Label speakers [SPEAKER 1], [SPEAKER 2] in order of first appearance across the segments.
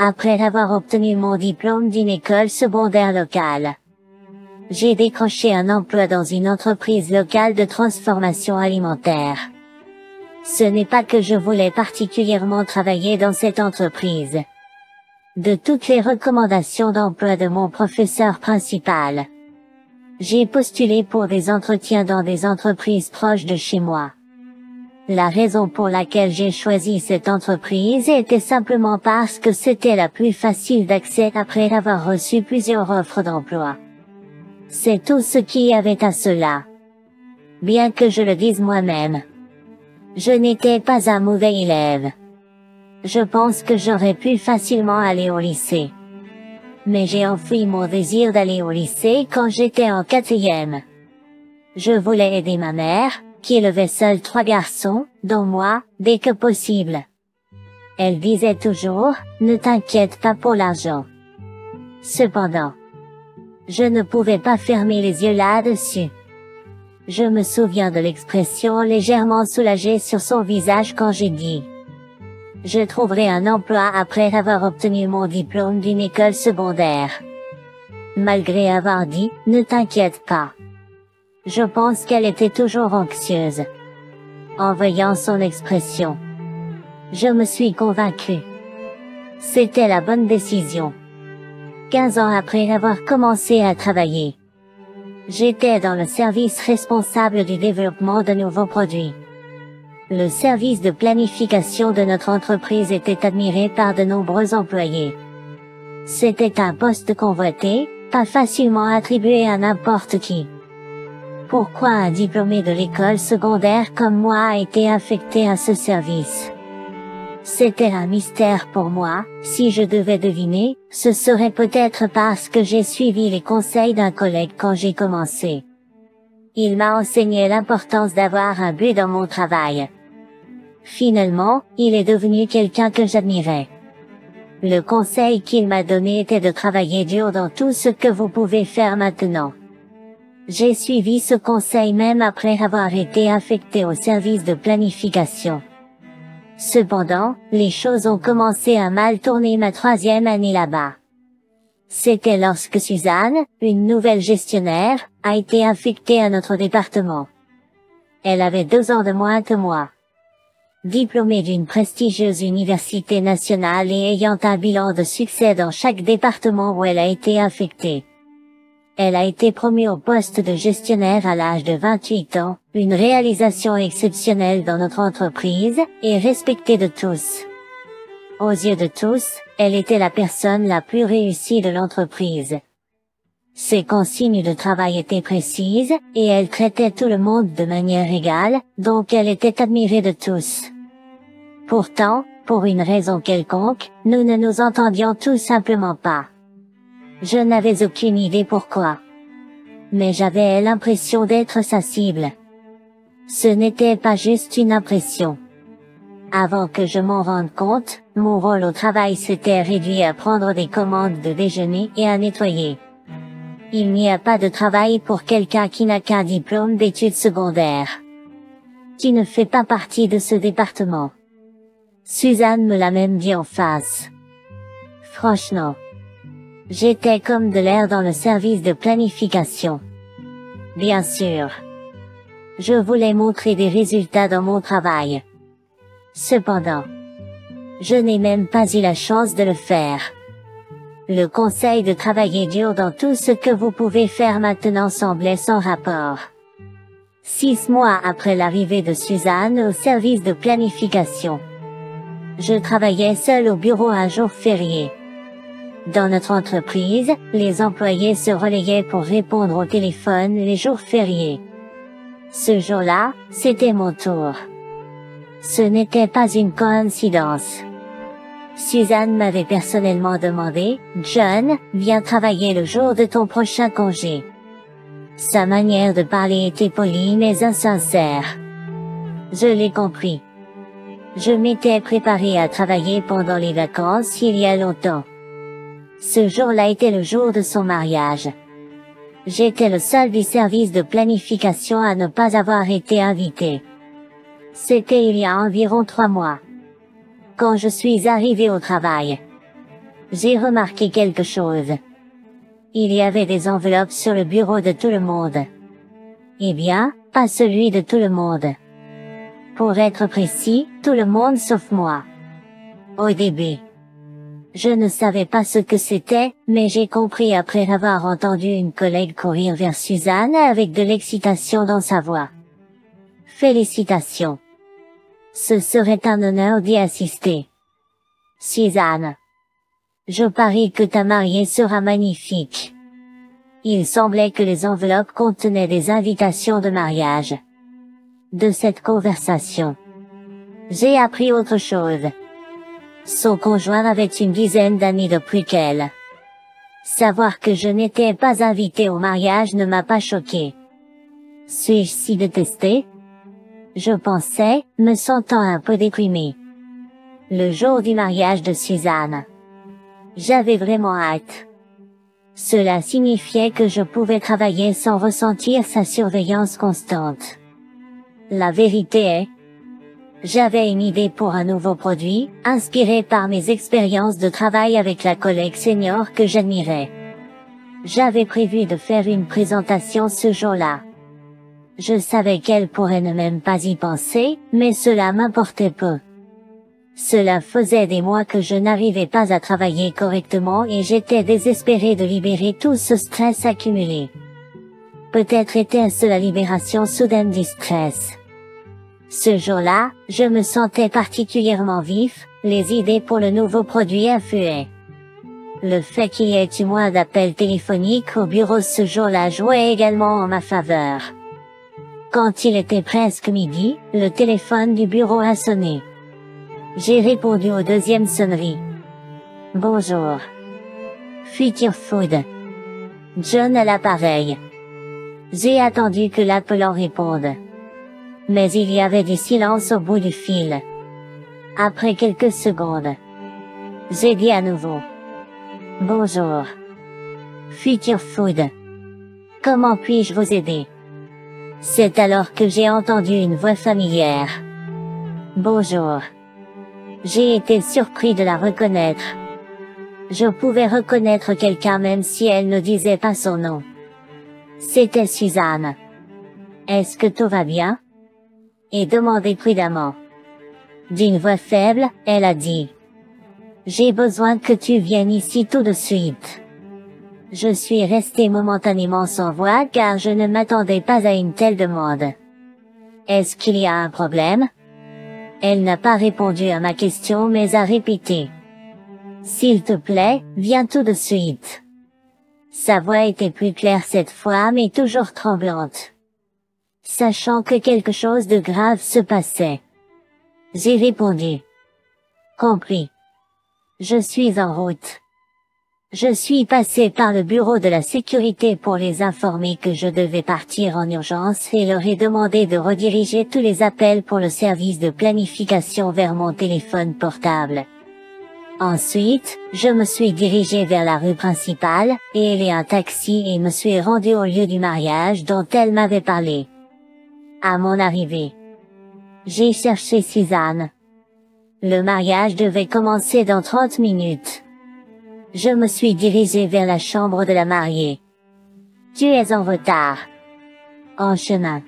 [SPEAKER 1] Après avoir obtenu mon diplôme d'une école secondaire locale, j'ai décroché un emploi dans une entreprise locale de transformation alimentaire. Ce n'est pas que je voulais particulièrement travailler dans cette entreprise. De toutes les recommandations d'emploi de mon professeur principal, j'ai postulé pour des entretiens dans des entreprises proches de chez moi. La raison pour laquelle j'ai choisi cette entreprise était simplement parce que c'était la plus facile d'accès après avoir reçu plusieurs offres d'emploi. C'est tout ce qu'il y avait à cela. Bien que je le dise moi-même, je n'étais pas un mauvais élève. Je pense que j'aurais pu facilement aller au lycée. Mais j'ai enfoui mon désir d'aller au lycée quand j'étais en 4e. Je voulais aider ma mère, qui élevait seule 3 garçons, dont moi, dès que possible. Elle disait toujours, ne t'inquiète pas pour l'argent. Cependant, je ne pouvais pas fermer les yeux là-dessus. Je me souviens de l'expression légèrement soulagée sur son visage quand j'ai dit: je trouverai un emploi après avoir obtenu mon diplôme d'une école secondaire. Malgré avoir dit, ne t'inquiète pas. Je pense qu'elle était toujours anxieuse. En voyant son expression, je me suis convaincu. C'était la bonne décision. 15 ans après avoir commencé à travailler, j'étais dans le service responsable du développement de nouveaux produits. Le service de planification de notre entreprise était admiré par de nombreux employés. C'était un poste convoité, pas facilement attribué à n'importe qui. Pourquoi un diplômé de l'école secondaire comme moi a été affecté à ce service? C'était un mystère pour moi. Si je devais deviner, ce serait peut-être parce que j'ai suivi les conseils d'un collègue quand j'ai commencé. Il m'a enseigné l'importance d'avoir un but dans mon travail. Finalement, il est devenu quelqu'un que j'admirais. Le conseil qu'il m'a donné était de travailler dur dans tout ce que vous pouvez faire maintenant. J'ai suivi ce conseil même après avoir été affecté au service de planification. Cependant, les choses ont commencé à mal tourner ma 3e année là-bas. C'était lorsque Suzanne, une nouvelle gestionnaire, a été affectée à notre département. Elle avait 2 ans de moins que moi. Diplômée d'une prestigieuse université nationale et ayant un bilan de succès dans chaque département où elle a été affectée, elle a été promue au poste de gestionnaire à l'âge de 28 ans, une réalisation exceptionnelle dans notre entreprise, et respectée de tous. Aux yeux de tous, elle était la personne la plus réussie de l'entreprise. Ses consignes de travail étaient précises, et elle traitait tout le monde de manière égale, donc elle était admirée de tous. Pourtant, pour une raison quelconque, nous ne nous entendions tout simplement pas. Je n'avais aucune idée pourquoi. Mais j'avais l'impression d'être sa cible. Ce n'était pas juste une impression. Avant que je m'en rende compte, mon rôle au travail s'était réduit à prendre des commandes de déjeuner et à nettoyer. Il n'y a pas de travail pour quelqu'un qui n'a qu'un diplôme d'études secondaires. Qui ne fait pas partie de ce département. Suzanne me l'a même dit en face. Franchement, j'étais comme de l'air dans le service de planification. Bien sûr, je voulais montrer des résultats dans mon travail. Cependant, je n'ai même pas eu la chance de le faire. Le conseil de travailler dur dans tout ce que vous pouvez faire maintenant semblait sans rapport. 6 mois après l'arrivée de Suzanne au service de planification, je travaillais seul au bureau un jour férié. Dans notre entreprise, les employés se relayaient pour répondre au téléphone les jours fériés. Ce jour-là, c'était mon tour. Ce n'était pas une coïncidence. Suzanne m'avait personnellement demandé, « John, viens travailler le jour de ton prochain congé. » Sa manière de parler était polie mais insincère. Je l'ai compris. Je m'étais préparé à travailler pendant les vacances il y a longtemps. Ce jour-là était le jour de son mariage. J'étais le seul du service de planification à ne pas avoir été invité. C'était il y a environ 3 mois. Quand je suis arrivé au travail, J'ai remarqué quelque chose. Il y avait des enveloppes sur le bureau de tout le monde. Eh bien, pas celui de tout le monde. Pour être précis, tout le monde sauf moi. Au début, je ne savais pas ce que c'était, mais j'ai compris après avoir entendu une collègue courir vers Suzanne avec de l'excitation dans sa voix. Félicitations. Ce serait un honneur d'y assister. Suzanne. Je parie que ta mariée sera magnifique. Il semblait que les enveloppes contenaient des invitations de mariage. De cette conversation, j'ai appris autre chose. Son conjoint avait une dizaine d'années de plus qu'elle. Savoir que je n'étais pas invitée au mariage ne m'a pas choqué. Suis-je si détestée? Je pensais, me sentant un peu déprimée. Le jour du mariage de Suzanne. J'avais vraiment hâte. Cela signifiait que je pouvais travailler sans ressentir sa surveillance constante. La vérité est, j'avais une idée pour un nouveau produit, inspiré par mes expériences de travail avec la collègue senior que j'admirais. J'avais prévu de faire une présentation ce jour-là. Je savais qu'elle pourrait ne même pas y penser, mais cela m'importait peu. Cela faisait des mois que je n'arrivais pas à travailler correctement et j'étais désespérée de libérer tout ce stress accumulé. Peut-être était-ce la libération soudaine du stress. Ce jour-là, je me sentais particulièrement vif, les idées pour le nouveau produit affluaient. Le fait qu'il y ait eu moins d'appels téléphoniques au bureau ce jour-là jouait également en ma faveur. Quand il était presque midi, le téléphone du bureau a sonné. J'ai répondu aux deuxième sonnerie. Bonjour. Future Food. John à l'appareil. J'ai attendu que l'appelant réponde. Mais il y avait du silence au bout du fil. Après quelques secondes, j'ai dit à nouveau. Bonjour. Future Food. Comment puis-je vous aider? C'est alors que j'ai entendu une voix familière. Bonjour. J'ai été surpris de la reconnaître. Je pouvais reconnaître quelqu'un même si elle ne disait pas son nom. C'était Suzanne. Est-ce que tout va bien? Et demandé prudemment. D'une voix faible, elle a dit. J'ai besoin que tu viennes ici tout de suite. Je suis resté momentanément sans voix car je ne m'attendais pas à une telle demande. Est-ce qu'il y a un problème? Elle n'a pas répondu à ma question mais a répété. S'il te plaît, viens tout de suite. Sa voix était plus claire cette fois mais toujours tremblante. Sachant que quelque chose de grave se passait. J'ai répondu. Compris. Je suis en route. Je suis passé par le bureau de la sécurité pour les informer que je devais partir en urgence et leur ai demandé de rediriger tous les appels pour le service de planification vers mon téléphone portable. Ensuite, je me suis dirigé vers la rue principale, et hélé un taxi et me suis rendu au lieu du mariage dont elle m'avait parlé. À mon arrivée, j'ai cherché Suzanne. Le mariage devait commencer dans 30 minutes. Je me suis dirigé vers la chambre de la mariée. Tu es en retard. En chemin,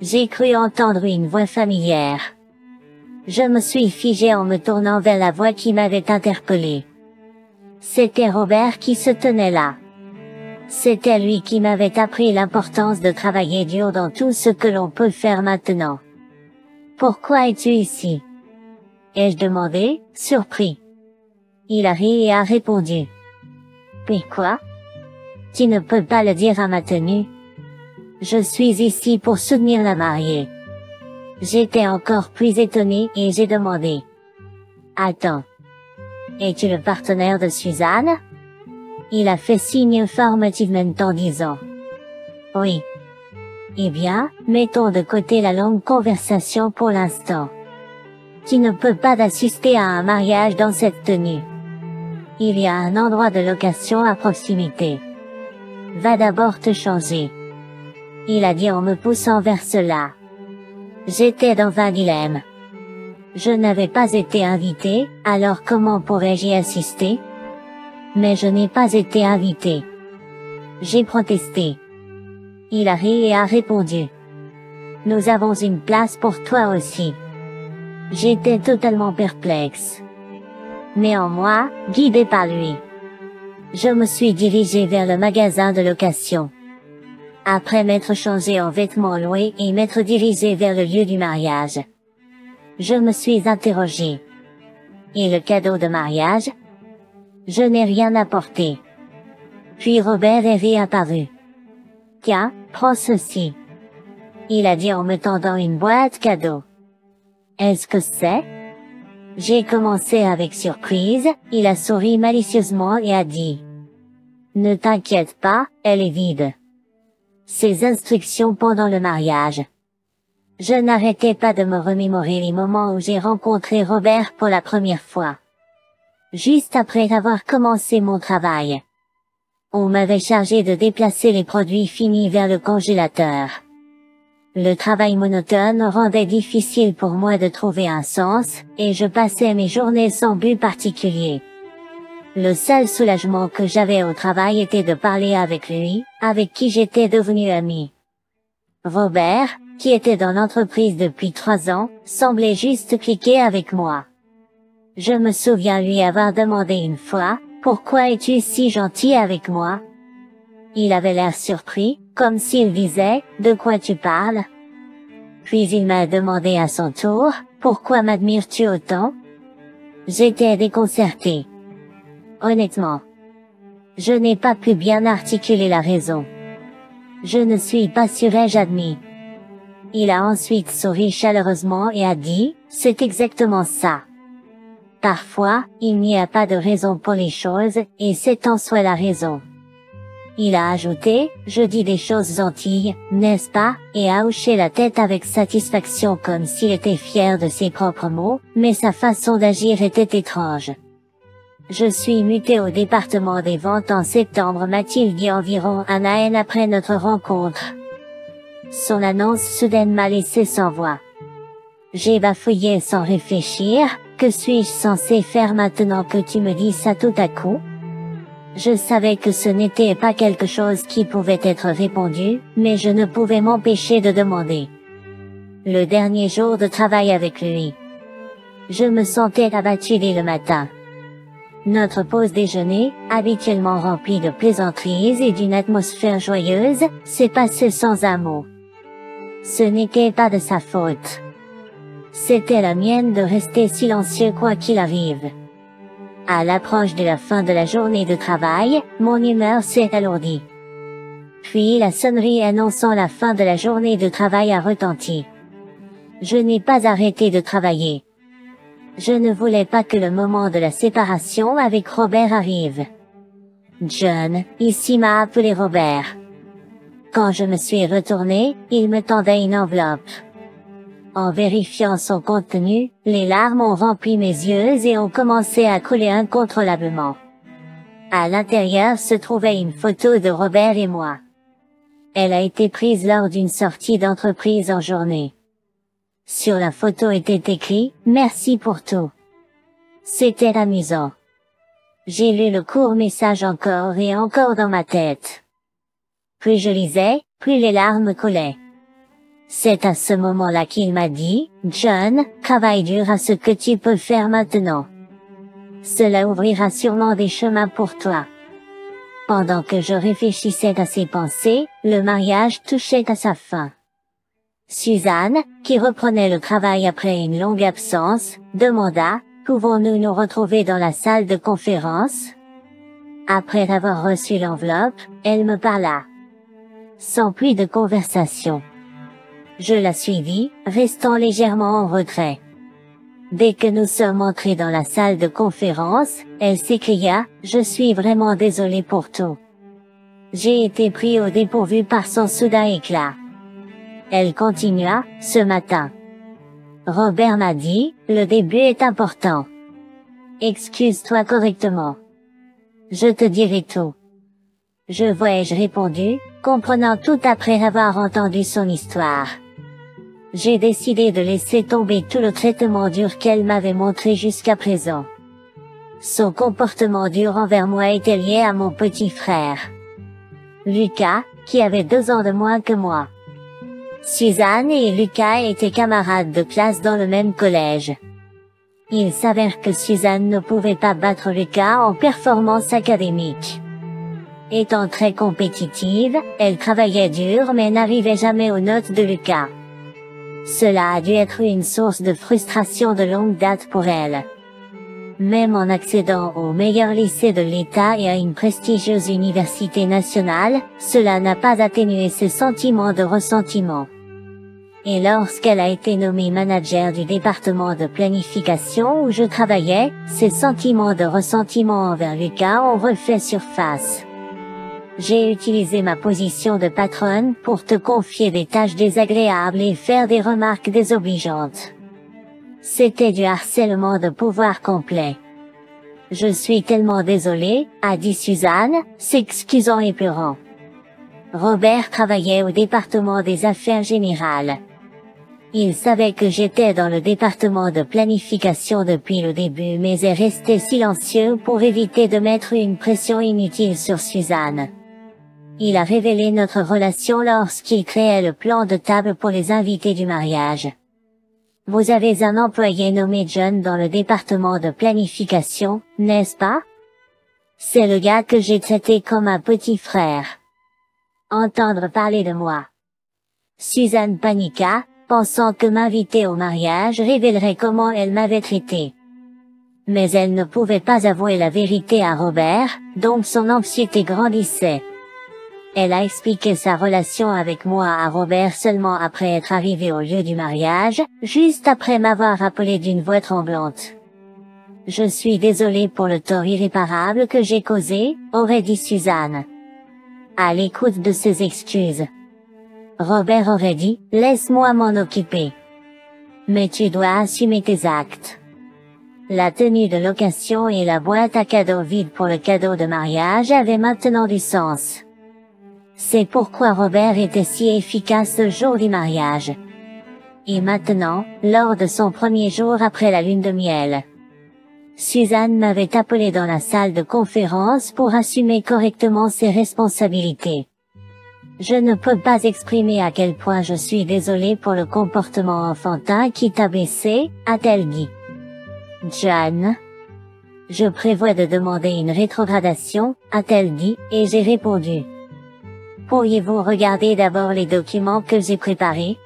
[SPEAKER 1] j'ai cru entendre une voix familière. Je me suis figé en me tournant vers la voix qui m'avait interpellé. C'était Robert qui se tenait là. C'était lui qui m'avait appris l'importance de travailler dur dans tout ce que l'on peut faire maintenant. Pourquoi es-tu ici? Ai-je demandé, surpris. Il a ri et a répondu. Mais quoi? Tu ne peux pas le dire à ma tenue. Je suis ici pour soutenir la mariée. J'étais encore plus étonné et j'ai demandé. Attends. Es-tu le partenaire de Suzanne? Il a fait signe affirmativement en disant. Oui. Eh bien, mettons de côté la longue conversation pour l'instant. Tu ne peux pas assister à un mariage dans cette tenue. Il y a un endroit de location à proximité. Va d'abord te changer. Il a dit en me poussant vers cela. J'étais dans un dilemme. Je n'avais pas été invité, alors comment pourrais-je y assister? Mais je n'ai pas été invité. J'ai protesté. Il a ri et a répondu. Nous avons une place pour toi aussi. J'étais totalement perplexe. Néanmoins, guidé par lui, je me suis dirigé vers le magasin de location. Après m'être changé en vêtements loués et m'être dirigé vers le lieu du mariage, je me suis interrogé. Et le cadeau de mariage? Je n'ai rien apporté. Puis Robert est réapparu. Tiens, prends ceci. Il a dit en me tendant une boîte cadeau. Est-ce que c'est? J'ai commencé avec surprise, il a souri malicieusement et a dit. Ne t'inquiète pas, elle est vide. Ses instructions pendant le mariage. Je n'arrêtais pas de me remémorer les moments où j'ai rencontré Robert pour la première fois. Juste après avoir commencé mon travail. On m'avait chargé de déplacer les produits finis vers le congélateur. Le travail monotone rendait difficile pour moi de trouver un sens, et je passais mes journées sans but particulier. Le seul soulagement que j'avais au travail était de parler avec lui, avec qui j'étais devenu ami. Robert, qui était dans l'entreprise depuis 3 ans, semblait juste cliquer avec moi. Je me souviens lui avoir demandé une fois, « Pourquoi es-tu si gentil avec moi ?» Il avait l'air surpris, comme s'il disait, « De quoi tu parles ?» Puis il m'a demandé à son tour, « Pourquoi m'admires-tu autant ?» J'étais déconcerté. Honnêtement, je n'ai pas pu bien articuler la raison. Je ne suis pas sûr, ai-je admis. Il a ensuite souri chaleureusement et a dit, « C'est exactement ça. » Parfois, il n'y a pas de raison pour les choses, et c'est en soi la raison. Il a ajouté, « Je dis des choses gentilles, n'est-ce pas ?» et a hoché la tête avec satisfaction comme s'il était fier de ses propres mots, mais sa façon d'agir était étrange. Je suis muté au département des ventes en septembre, m'a-t-il dit environ un an après notre rencontre. Son annonce soudaine m'a laissé sans voix. J'ai bafouillé sans réfléchir, « Que suis-je censé faire maintenant que tu me dis ça tout à coup ?» Je savais que ce n'était pas quelque chose qui pouvait être répondu, mais je ne pouvais m'empêcher de demander. Le dernier jour de travail avec lui. Je me sentais abattu dès le matin. Notre pause déjeuner, habituellement remplie de plaisanteries et d'une atmosphère joyeuse, s'est passée sans un mot. Ce n'était pas de sa faute. C'était la mienne de rester silencieux quoi qu'il arrive. À l'approche de la fin de la journée de travail, mon humeur s'est alourdie. Puis la sonnerie annonçant la fin de la journée de travail a retenti. Je n'ai pas arrêté de travailler. Je ne voulais pas que le moment de la séparation avec Robert arrive. John, ici m'a appelé Robert. Quand je me suis retourné, il me tendait une enveloppe. En vérifiant son contenu, les larmes ont rempli mes yeux et ont commencé à couler incontrôlablement. À l'intérieur se trouvait une photo de Robert et moi. Elle a été prise lors d'une sortie d'entreprise en journée. Sur la photo était écrit « Merci pour tout ». C'était amusant. J'ai lu le court message encore et encore dans ma tête. Plus je lisais, plus les larmes coulaient. C'est à ce moment-là qu'il m'a dit, « John, travaille dur à ce que tu peux faire maintenant. Cela ouvrira sûrement des chemins pour toi. » Pendant que je réfléchissais à ces pensées, le mariage touchait à sa fin. Suzanne, qui reprenait le travail après une longue absence, demanda, « Pouvons-nous nous retrouver dans la salle de conférence ?» Après avoir reçu l'enveloppe, elle me parla. Sans plus de conversation. Je la suivis, restant légèrement en retrait. Dès que nous sommes entrés dans la salle de conférence, elle s'écria, « Je suis vraiment désolée pour tout. » J'ai été pris au dépourvu par son soudain éclat. Elle continua, « Ce matin. Robert m'a dit, le début est important. Excuse-toi correctement. Je te dirai tout. » Je ai-je répondu, comprenant tout après avoir entendu son histoire. J'ai décidé de laisser tomber tout le traitement dur qu'elle m'avait montré jusqu'à présent. Son comportement dur envers moi était lié à mon petit frère, Lucas, qui avait 2 ans de moins que moi. Suzanne et Lucas étaient camarades de classe dans le même collège. Il s'avère que Suzanne ne pouvait pas battre Lucas en performance académique. Étant très compétitive, elle travaillait dur mais n'arrivait jamais aux notes de Lucas. Cela a dû être une source de frustration de longue date pour elle. Même en accédant au meilleur lycée de l'État et à une prestigieuse université nationale, cela n'a pas atténué ses sentiments de ressentiment. Et lorsqu'elle a été nommée manager du département de planification où je travaillais, ses sentiments de ressentiment envers Lucas ont refait surface. J'ai utilisé ma position de patronne pour te confier des tâches désagréables et faire des remarques désobligeantes. C'était du harcèlement de pouvoir complet. Je suis tellement désolée, a dit Suzanne, s'excusant et pleurant. Robert travaillait au département des affaires générales. Il savait que j'étais dans le département de planification depuis le début mais est resté silencieux pour éviter de mettre une pression inutile sur Suzanne. Il a révélé notre relation lorsqu'il créait le plan de table pour les invités du mariage. Vous avez un employé nommé John dans le département de planification, n'est-ce pas? C'est le gars que j'ai traité comme un petit frère. Entendre parler de moi. Suzanne paniqua, pensant que m'inviter au mariage révélerait comment elle m'avait traité. Mais elle ne pouvait pas avouer la vérité à Robert, donc son anxiété grandissait. Elle a expliqué sa relation avec moi à Robert seulement après être arrivée au lieu du mariage, juste après m'avoir appelé d'une voix tremblante. Je suis désolée pour le tort irréparable que j'ai causé, aurait dit Suzanne. À l'écoute de ses excuses, Robert aurait dit, laisse-moi m'en occuper. Mais tu dois assumer tes actes. La tenue de location et la boîte à cadeaux vide pour le cadeau de mariage avaient maintenant du sens. C'est pourquoi Robert était si efficace le jour du mariage. Et maintenant, lors de son premier jour après la lune de miel, Suzanne m'avait appelé dans la salle de conférence pour assumer correctement ses responsabilités. Je ne peux pas exprimer à quel point je suis désolée pour le comportement enfantin qui t'a blessé, a-t-elle dit. John. Je prévois de demander une rétrogradation, a-t-elle dit, et j'ai répondu. Pourriez-vous regarder d'abord les documents que j'ai préparés?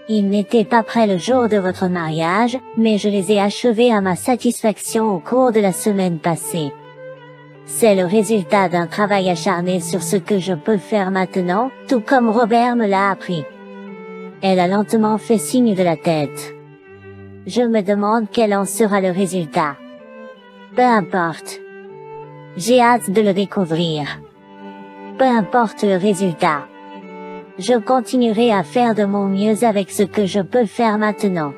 [SPEAKER 1] Ils n'étaient pas prêts le jour de votre mariage, mais je les ai achevés à ma satisfaction au cours de la semaine passée. C'est le résultat d'un travail acharné sur ce que je peux faire maintenant, tout comme Robert me l'a appris. Elle a lentement fait signe de la tête. Je me demande quel en sera le résultat. Peu importe. J'ai hâte de le découvrir. Peu importe le résultat. Je continuerai à faire de mon mieux avec ce que je peux faire maintenant.